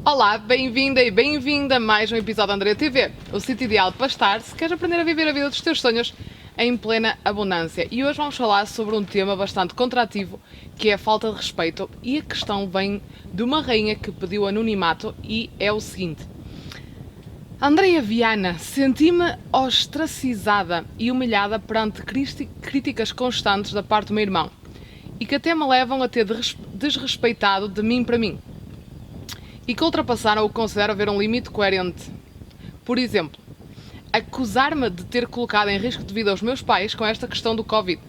Olá, bem-vinda e bem-vinda a mais um episódio da Andrea TV, o sítio ideal para estar se queres aprender a viver a vida dos teus sonhos em plena abundância. E hoje vamos falar sobre um tema bastante contrativo, que é a falta de respeito, e a questão vem de uma rainha que pediu anonimato e é o seguinte: Andrea Viana, senti-me ostracizada e humilhada perante críticas constantes da parte do meu irmão e que até me levam a ter desrespeitado de mim para mim e que ultrapassaram o que considero haver um limite coerente. Por exemplo, acusar-me de ter colocado em risco de vida aos meus pais com esta questão do Covid,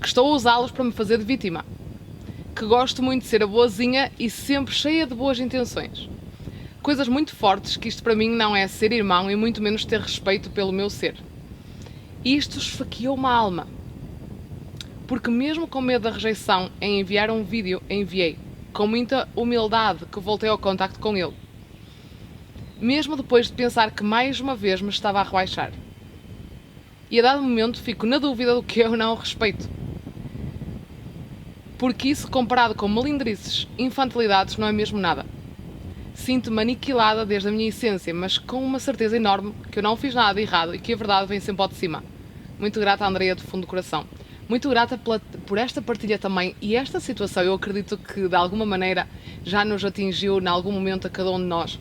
que estou a usá-los para me fazer de vítima, que gosto muito de ser a boazinha e sempre cheia de boas intenções. Coisas muito fortes que isto para mim não é ser irmão e muito menos ter respeito pelo meu ser. Isto esfaqueou uma alma, porque mesmo com medo da rejeição em enviar um vídeo, enviei com muita humildade que voltei ao contacto com ele, mesmo depois de pensar que mais uma vez me estava a rebaixar. E a dado momento fico na dúvida do que eu não respeito, porque isso comparado com melindrices, infantilidades, não é mesmo nada. Sinto-me aniquilada desde a minha essência, mas com uma certeza enorme que eu não fiz nada de errado e que a verdade vem sempre ao de cima. Muito grata, Andrea, do fundo do coração. Muito grata por esta partilha também, e esta situação eu acredito que de alguma maneira já nos atingiu em algum momento a cada um de nós.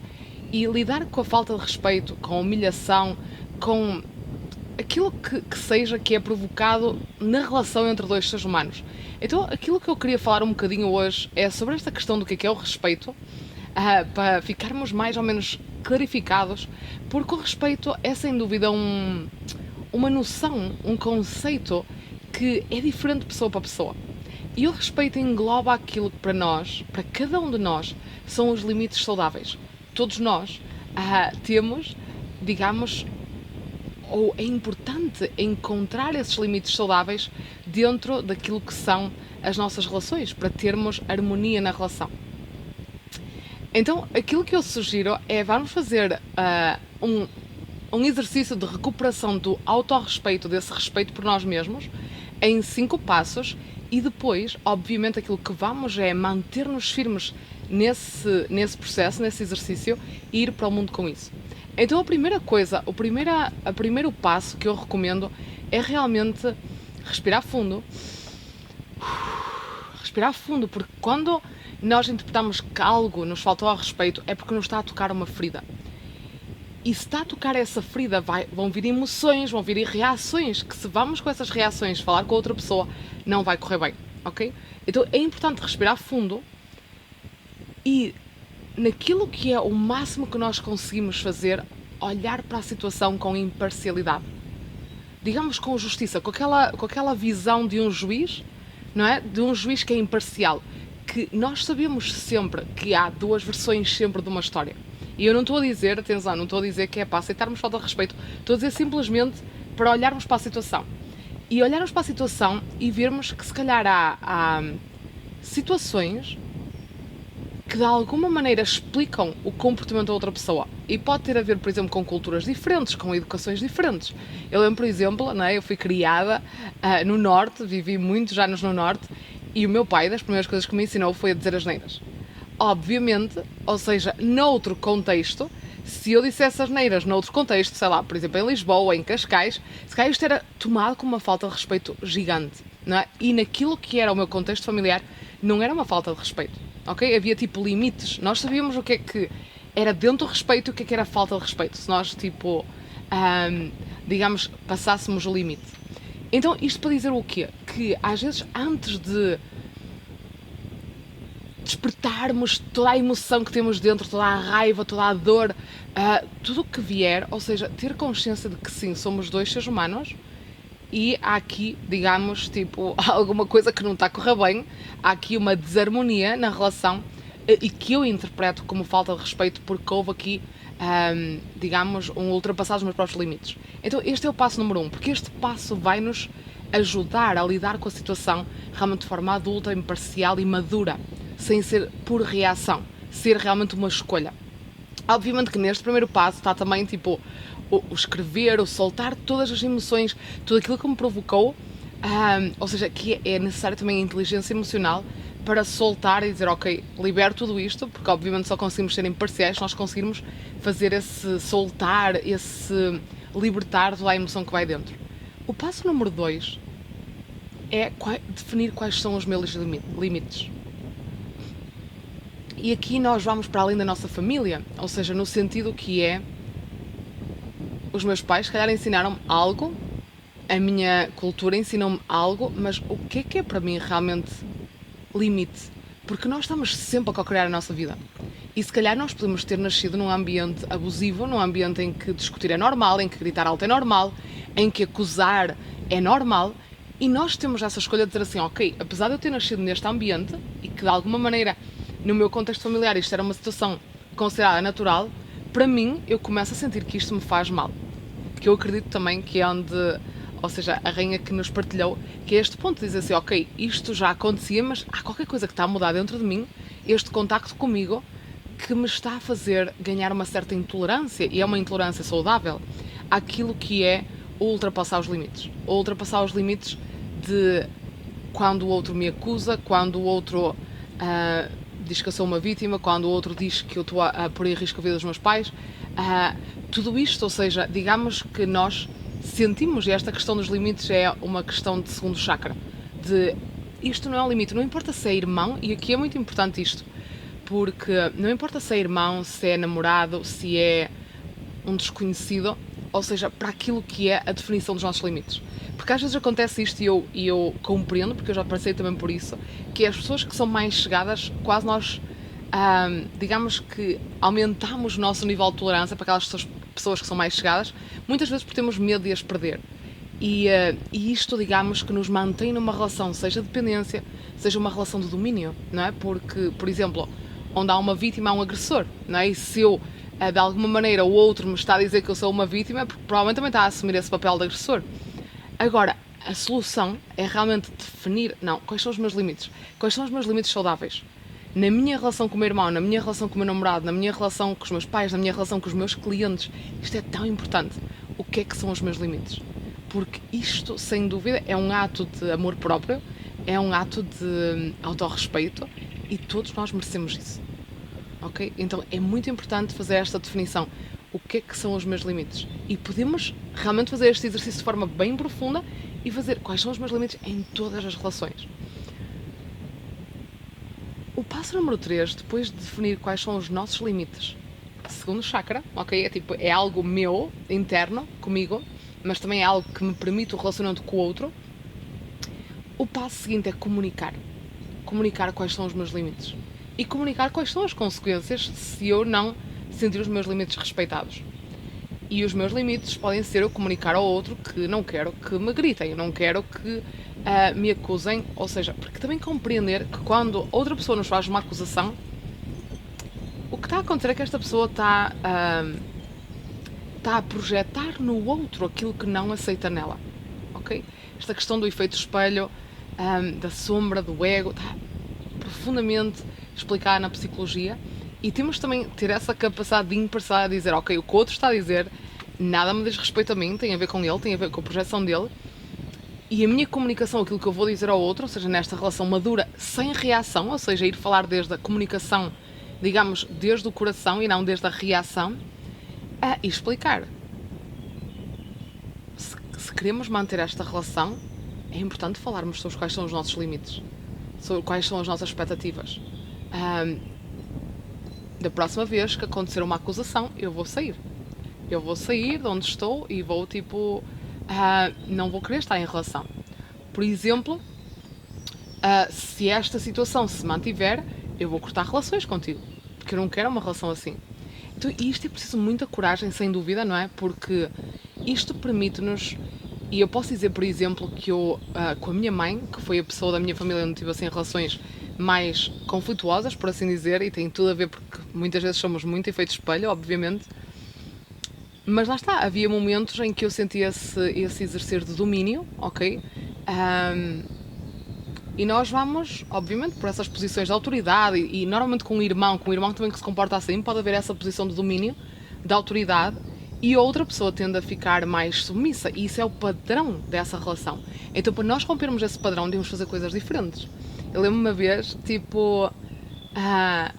E lidar com a falta de respeito, com a humilhação, com aquilo que seja que é provocado na relação entre dois seres humanos. Então aquilo que eu queria falar um bocadinho hoje é sobre esta questão do que é o respeito, para ficarmos mais ou menos clarificados, porque o respeito é sem dúvida uma noção, um conceito que é diferente de pessoa para pessoa. E o respeito engloba aquilo que para nós, para cada um de nós, são os limites saudáveis. Todos nós temos, digamos, ou é importante encontrar esses limites saudáveis dentro daquilo que são as nossas relações, para termos harmonia na relação. Então, aquilo que eu sugiro é vamos fazer um exercício de recuperação do autorrespeito, desse respeito por nós mesmos, em 5 passos, e depois, obviamente, aquilo que vamos é manter-nos firmes nesse processo, nesse exercício, e ir para o mundo com isso. Então a primeira coisa, o primeiro passo que eu recomendo é realmente respirar fundo. Respirar fundo, porque quando nós interpretamos que algo nos faltou ao respeito é porque nos está a tocar uma ferida. E se está a tocar essa ferida, vão vir emoções, vão vir reações, que se vamos com essas reações falar com outra pessoa, não vai correr bem, ok? Então é importante respirar fundo e, naquilo que é o máximo que nós conseguimos fazer, olhar para a situação com imparcialidade. Digamos com justiça, com aquela visão de um juiz, não é? De um juiz que é imparcial, que nós sabemos sempre que há 2 versões sempre de uma história. E eu não estou a dizer, atenção, não estou a dizer que é para aceitarmos falta de respeito, estou a dizer simplesmente para olharmos para a situação. E olharmos para a situação e vermos que se calhar há situações que de alguma maneira explicam o comportamento da outra pessoa. E pode ter a ver, por exemplo, com culturas diferentes, com educações diferentes. Eu lembro, por exemplo, eu fui criada no Norte, vivi muitos anos no Norte, e o meu pai, das primeiras coisas que me ensinou foi a dizer asneiras. Obviamente, ou seja, noutro contexto, se eu dissesse asneiras noutro contexto, sei lá, por exemplo, em Lisboa, em Cascais, se calhar isto era tomado como uma falta de respeito gigante, não é? E naquilo que era o meu contexto familiar, não era uma falta de respeito, ok? Havia tipo limites, nós sabíamos o que é que era dentro do respeito e o que é que era falta de respeito, se nós tipo, digamos, passássemos o limite. Então isto para dizer o quê? Que às vezes antes de despertarmos toda a emoção que temos dentro, toda a raiva, toda a dor, tudo o que vier, ou seja, ter consciência de que sim, somos 2 seres humanos e há aqui, digamos, tipo, alguma coisa que não está a correr bem, há aqui uma desarmonia na relação e que eu interpreto como falta de respeito porque houve aqui, digamos, ultrapassar os meus próprios limites. Então este é o passo número 1, porque este passo vai-nos ajudar a lidar com a situação realmente de forma adulta, imparcial e madura, sem ser por reação, ser realmente uma escolha. Obviamente que neste primeiro passo está também tipo o escrever, o soltar todas as emoções, tudo aquilo que me provocou, ou seja, que é necessário também a inteligência emocional para soltar e dizer, ok, libero tudo isto, porque obviamente só conseguimos ser imparciais se nós conseguirmos fazer esse soltar, esse libertar toda a emoção que vai dentro. O passo número 2 é definir quais são os meus limites. E aqui nós vamos para além da nossa família, ou seja, no sentido que é, os meus pais, se calhar, ensinaram-me algo, a minha cultura ensinou-me algo, mas o que é para mim realmente limite? Porque nós estamos sempre a co-criar a nossa vida. E se calhar nós podemos ter nascido num ambiente abusivo, num ambiente em que discutir é normal, em que gritar alto é normal, em que acusar é normal, e nós temos essa escolha de dizer assim, ok, apesar de eu ter nascido neste ambiente, e que de alguma maneira, no meu contexto familiar, isto era uma situação considerada natural, para mim, eu começo a sentir que isto me faz mal. Que eu acredito também que é onde, ou seja, a rainha que nos partilhou, que é este ponto de dizer assim, ok, isto já acontecia, mas há qualquer coisa que está a mudar dentro de mim, este contacto comigo, que me está a fazer ganhar uma certa intolerância, e é uma intolerância saudável, àquilo que é ultrapassar os limites. Ultrapassar os limites de quando o outro me acusa, quando o outro diz que eu sou uma vítima, quando o outro diz que eu estou a pôr em risco a vida dos meus pais. Tudo isto, ou seja, digamos que nós sentimos, e esta questão dos limites é uma questão de segundo chakra, de isto não é um limite, não importa se é irmão, e aqui é muito importante isto, porque não importa se é irmão, se é namorado, se é um desconhecido, ou seja, para aquilo que é a definição dos nossos limites. Porque às vezes acontece isto e eu compreendo, porque eu já passei também por isso, que é as pessoas que são mais chegadas, quase nós, digamos que aumentamos o nosso nível de tolerância para aquelas pessoas que são mais chegadas, muitas vezes porque temos medo de as perder. E isto, digamos, que nos mantém numa relação, seja dependência, seja uma relação de domínio, não é? Porque, por exemplo, onde há uma vítima, há um agressor, não é? E se eu, de alguma maneira, o outro me está a dizer que eu sou uma vítima, porque provavelmente também está a assumir esse papel de agressor. Agora, a solução é realmente definir, não, quais são os meus limites? Quais são os meus limites saudáveis? Na minha relação com o meu irmão, na minha relação com o meu namorado, na minha relação com os meus pais, na minha relação com os meus clientes, isto é tão importante. O que é que são os meus limites? Porque isto, sem dúvida, é um ato de amor próprio, é um ato de autorrespeito e todos nós merecemos isso. Ok? Então é muito importante fazer esta definição. O que é que são os meus limites? E podemos realmente fazer este exercício de forma bem profunda e fazer quais são os meus limites em todas as relações. O passo número 3, depois de definir quais são os nossos limites, segundo chakra, ok? É algo meu, interno, comigo, mas também é algo que me permite o relacionamento com o outro. O passo seguinte é comunicar. Comunicar quais são os meus limites. E comunicar quais são as consequências se eu não sentir os meus limites respeitados. E os meus limites podem ser eu comunicar ao outro que não quero que me gritem, eu não quero que me acusem, ou seja, porque também compreender que quando outra pessoa nos faz uma acusação, o que está a acontecer é que esta pessoa está a projetar no outro aquilo que não aceita nela, ok? Esta questão do efeito espelho, da sombra, do ego, está profundamente explicada na psicologia. E temos também ter essa capacidade de impressar, de dizer, ok, o que o outro está a dizer nada me diz respeito a mim, tem a ver com ele, tem a ver com a projeção dele. E a minha comunicação, aquilo que eu vou dizer ao outro, ou seja, nesta relação madura, sem reação, ou seja, ir falar desde a comunicação, digamos, desde o coração e não desde a reação, e explicar. Se queremos manter esta relação, é importante falarmos sobre quais são os nossos limites, sobre quais são as nossas expectativas. Da próxima vez que acontecer uma acusação, eu vou sair. Eu vou sair de onde estou e vou, não vou querer estar em relação. Por exemplo, se esta situação se mantiver, eu vou cortar relações contigo. Porque eu não quero uma relação assim. Então, isto é preciso muita coragem, sem dúvida, não é? Porque isto permite-nos... E eu posso dizer, por exemplo, que eu, com a minha mãe, que foi a pessoa da minha família onde tive assim, relações mais conflituosas, por assim dizer, e tem tudo a ver porque muitas vezes somos muito efeito espelho, obviamente, mas lá está, havia momentos em que eu sentia esse exercer de domínio, ok? E nós vamos, obviamente, por essas posições de autoridade e normalmente com o irmão também que se comporta assim, pode haver essa posição de domínio, de autoridade, e outra pessoa tende a ficar mais submissa, e isso é o padrão dessa relação. Então, para nós rompermos esse padrão, devemos fazer coisas diferentes. Eu lembro uma vez, tipo, ah,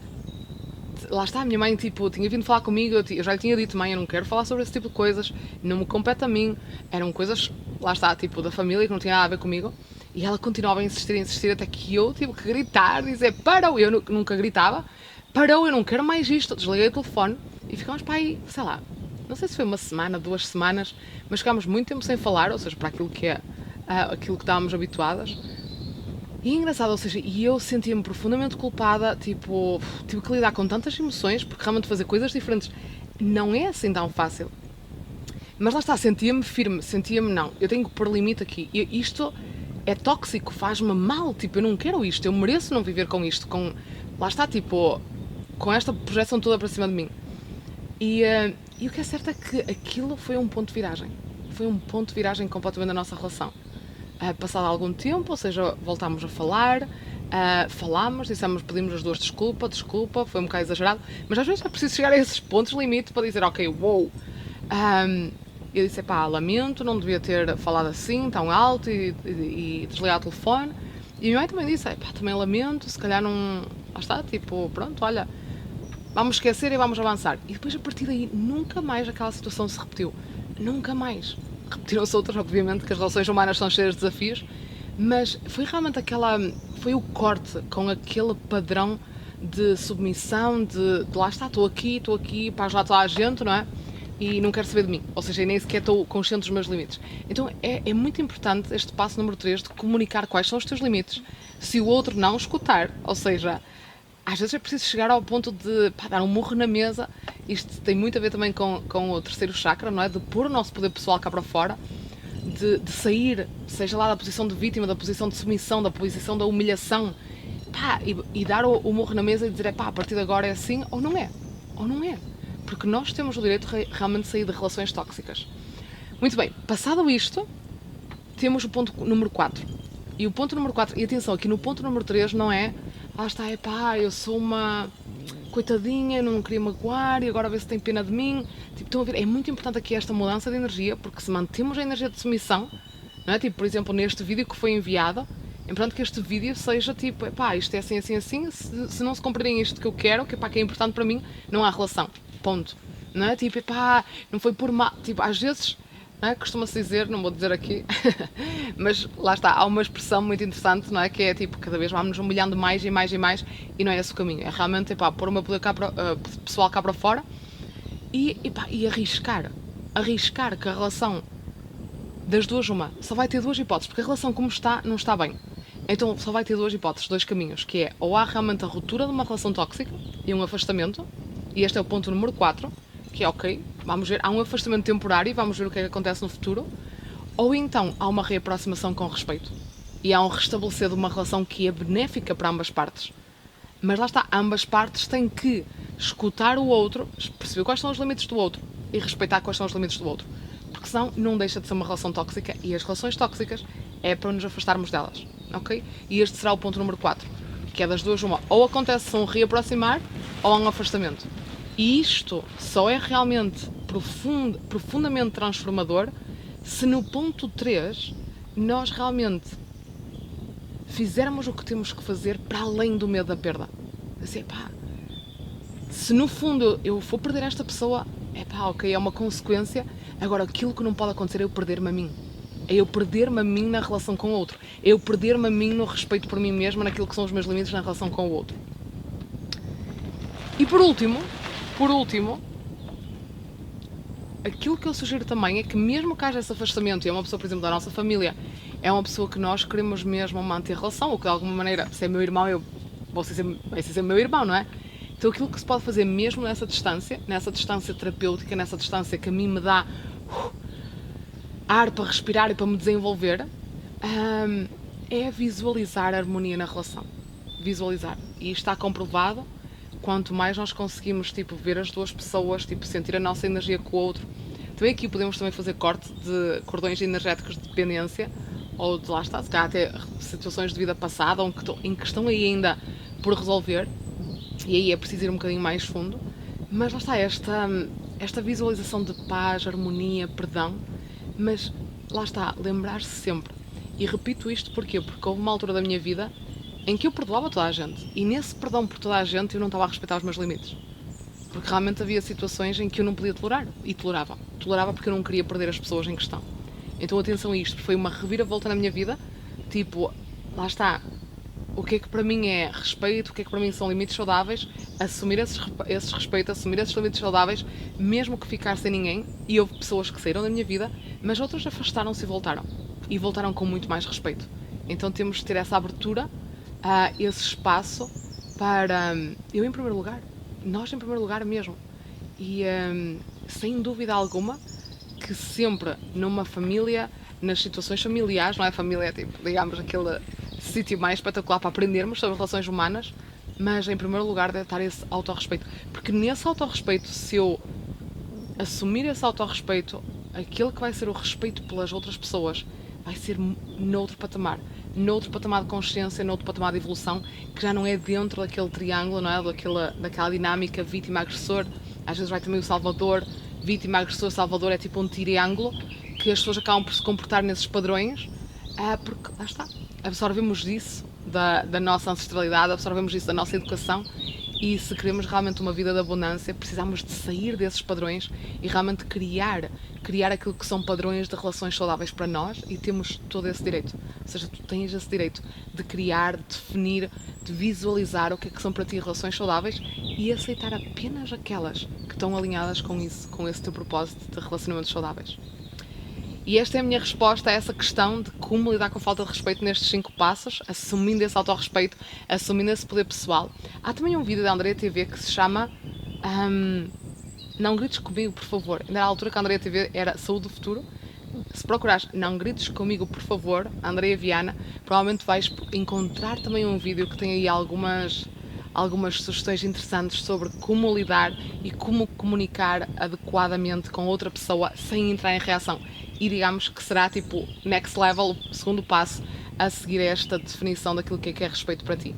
lá está, a minha mãe, tipo, tinha vindo falar comigo, eu já lhe tinha dito, mãe, eu não quero falar sobre esse tipo de coisas, não me compete a mim, eram coisas, lá está, tipo, da família que não tinha nada a ver comigo, e ela continuava a insistir, até que eu tive que gritar, dizer, parou, eu nunca gritava, parou, eu não quero mais isto, desliguei o telefone, e ficámos para aí, sei lá, não sei se foi uma semana, 2 semanas, mas ficámos muito tempo sem falar, ou seja, para aquilo que é, aquilo que estávamos habituadas. E é engraçado, ou seja, e eu sentia-me profundamente culpada, tipo, tive que lidar com tantas emoções, porque realmente fazer coisas diferentes não é assim tão fácil. Mas lá está, sentia-me firme, sentia-me não, eu tenho que pôr limite aqui. E isto é tóxico, faz-me mal, tipo, eu não quero isto, eu mereço não viver com isto, com, lá está, tipo, com esta projeção toda para cima de mim. E o que é certo é que aquilo foi um ponto de viragem. Foi um ponto de viragem completamente da nossa relação. Passado algum tempo, ou seja, voltámos a falar, falámos, pedimos as duas desculpa, foi um bocado exagerado, mas às vezes é preciso chegar a esses pontos limite para dizer, ok, wow. Eu disse, pá, lamento, não devia ter falado assim, tão alto e desligar o telefone. E a minha mãe também disse, pá, também lamento, se calhar não... Lá está, tipo, pronto, olha, vamos esquecer e vamos avançar. E depois, a partir daí, nunca mais aquela situação se repetiu. Nunca mais. Repetiram-se outras, obviamente, que as relações humanas são cheias de desafios, mas foi realmente foi o corte com aquele padrão de submissão, de lá está, estou aqui, para ajudar toda a gente, não é? E não quero saber de mim, ou seja, nem sequer estou consciente dos meus limites. Então é muito importante este passo número 3 de comunicar quais são os teus limites. Se o outro não escutar, ou seja, às vezes é preciso chegar ao ponto de dar um murro na mesa. Isto tem muito a ver também com o terceiro chakra, não é? De pôr o nosso poder pessoal cá para fora, de sair, seja lá da posição de vítima, da posição de submissão, da posição da humilhação, e dar o murro na mesa e dizer, a partir de agora é assim, ou não é. Porque nós temos o direito de realmente sair de relações tóxicas. Muito bem, passado isto, temos o ponto número 4. E o ponto número 4, e atenção, aqui no ponto número 3 não é, eu sou uma coitadinha, não queria magoar e agora vê se tem pena de mim. Tipo, estão a ver, é muito importante aqui esta mudança de energia, porque se mantemos a energia de submissão, não é? Tipo, por exemplo, neste vídeo que foi enviado, é importante que este vídeo seja tipo, isto é assim, se não se cumprirem isto que eu quero, que é importante para mim, não há relação. Ponto. Não é? Tipo, não foi por mal. Tipo, às vezes, não é? Costuma-se dizer, não vou dizer aqui, mas lá está, há uma expressão muito interessante, não é? Que é tipo, cada vez vamos nos humilhando mais e mais, e não é esse o caminho. É realmente, pôr o meu poder pessoal cá para fora e arriscar. Arriscar que a relação das duas, só vai ter duas hipóteses, porque a relação como está, não está bem. Então só vai ter duas hipóteses, dois caminhos, que é ou há realmente a ruptura de uma relação tóxica e um afastamento, e este é o ponto número 4, que é ok, vamos ver, há um afastamento temporário e vamos ver o que é que acontece no futuro, ou então há uma reaproximação com respeito e há um restabelecer de uma relação que é benéfica para ambas partes. Mas lá está, ambas partes têm que escutar o outro, perceber quais são os limites do outro e respeitar quais são os limites do outro, porque senão não deixa de ser uma relação tóxica e as relações tóxicas é para nos afastarmos delas, ok? E este será o ponto número 4, que é das duas uma, ou acontece um reaproximar ou há um afastamento. E isto só é realmente profundamente transformador se no ponto 3 nós realmente fizermos o que temos que fazer para além do medo da perda. Assim, se no fundo eu for perder esta pessoa, ok, é uma consequência, agora aquilo que não pode acontecer é eu perder-me a mim. É eu perder-me a mim na relação com o outro. É eu perder-me a mim no respeito por mim mesma, naquilo que são os meus limites na relação com o outro. E por último, aquilo que eu sugiro também é que mesmo que haja esse afastamento, e é uma pessoa, por exemplo, da nossa família, é uma pessoa que nós queremos mesmo manter relação, ou que de alguma maneira, se é meu irmão, vai ser meu irmão, não é? Então aquilo que se pode fazer mesmo nessa distância terapêutica, nessa distância que a mim me dá ar para respirar e para me desenvolver, é visualizar a harmonia na relação. Visualizar. E está comprovado. Quanto mais nós conseguimos ver as duas pessoas, sentir a nossa energia com o outro. Também aqui podemos também fazer corte de cordões energéticos de dependência, ou de lá está, se calhar até situações de vida passada, em que estão aí ainda por resolver, e aí é preciso ir um bocadinho mais fundo. Mas lá está, esta visualização de paz, harmonia, perdão, mas lá está, lembrar-se sempre. E repito isto porquê? Porque houve uma altura da minha vida em que eu perdoava toda a gente. E nesse perdão por toda a gente eu não estava a respeitar os meus limites. Porque realmente havia situações em que eu não podia tolerar. E tolerava. Tolerava porque eu não queria perder as pessoas em questão. Então atenção a isto. Foi uma reviravolta na minha vida. Tipo, lá está. O que é que para mim é respeito, o que é que para mim são limites saudáveis, assumir esses respeitos, assumir esses limites saudáveis, mesmo que ficar sem ninguém. E houve pessoas que saíram da minha vida, mas outras afastaram-se e voltaram. E voltaram com muito mais respeito. Então temos de ter essa abertura, esse espaço para eu em primeiro lugar, nós em primeiro lugar mesmo. E sem dúvida alguma que sempre numa família, nas situações familiares, não é família, tipo, digamos, aquele sítio mais espetacular para aprendermos sobre relações humanas, mas em primeiro lugar deve estar esse autorrespeito. Porque nesse autorrespeito, se eu assumir esse autorrespeito, aquele que vai ser o respeito pelas outras pessoas vai ser noutro patamar de consciência, noutro patamar de evolução, que já não é dentro daquele triângulo, não é? Daquela dinâmica vítima-agressor. Às vezes vai também o salvador, vítima-agressor, salvador, é tipo um triângulo que as pessoas acabam por se comportar nesses padrões, porque lá está, absorvemos disso da nossa ancestralidade, absorvemos isso da nossa educação. E se queremos realmente uma vida de abundância, precisamos de sair desses padrões e realmente criar aquilo que são padrões de relações saudáveis para nós, e temos todo esse direito. Ou seja, tu tens esse direito de criar, de definir, de visualizar o que é que são para ti relações saudáveis e aceitar apenas aquelas que estão alinhadas com isso, com esse teu propósito de relacionamentos saudáveis. E esta é a minha resposta a essa questão de como lidar com a falta de respeito nestes 5 passos, assumindo esse autorrespeito, assumindo esse poder pessoal. Há também um vídeo da Andrea TV que se chama Não Grites Comigo, por favor. Ainda na altura que a Andrea TV era Saúde do Futuro. Se procurares Não Grites Comigo, por favor, Andrea Viana, provavelmente vais encontrar também um vídeo que tem aí algumas sugestões interessantes sobre como lidar e como comunicar adequadamente com outra pessoa sem entrar em reação. E digamos que será tipo next level, o segundo passo a seguir esta definição daquilo que é respeito para ti.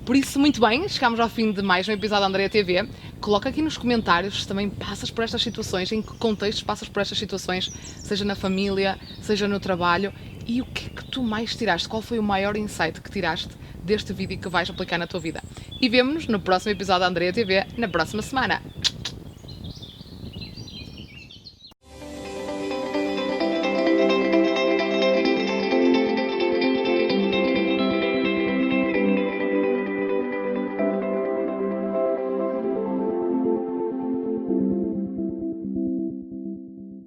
Por isso, muito bem, chegamos ao fim de mais um episódio da Andrea TV. Coloca aqui nos comentários se também passas por estas situações, em que contextos passas por estas situações, seja na família, seja no trabalho, e o que é que tu mais tiraste, qual foi o maior insight que tiraste deste vídeo que vais aplicar na tua vida. E vemo-nos no próximo episódio da Andrea TV, na próxima semana.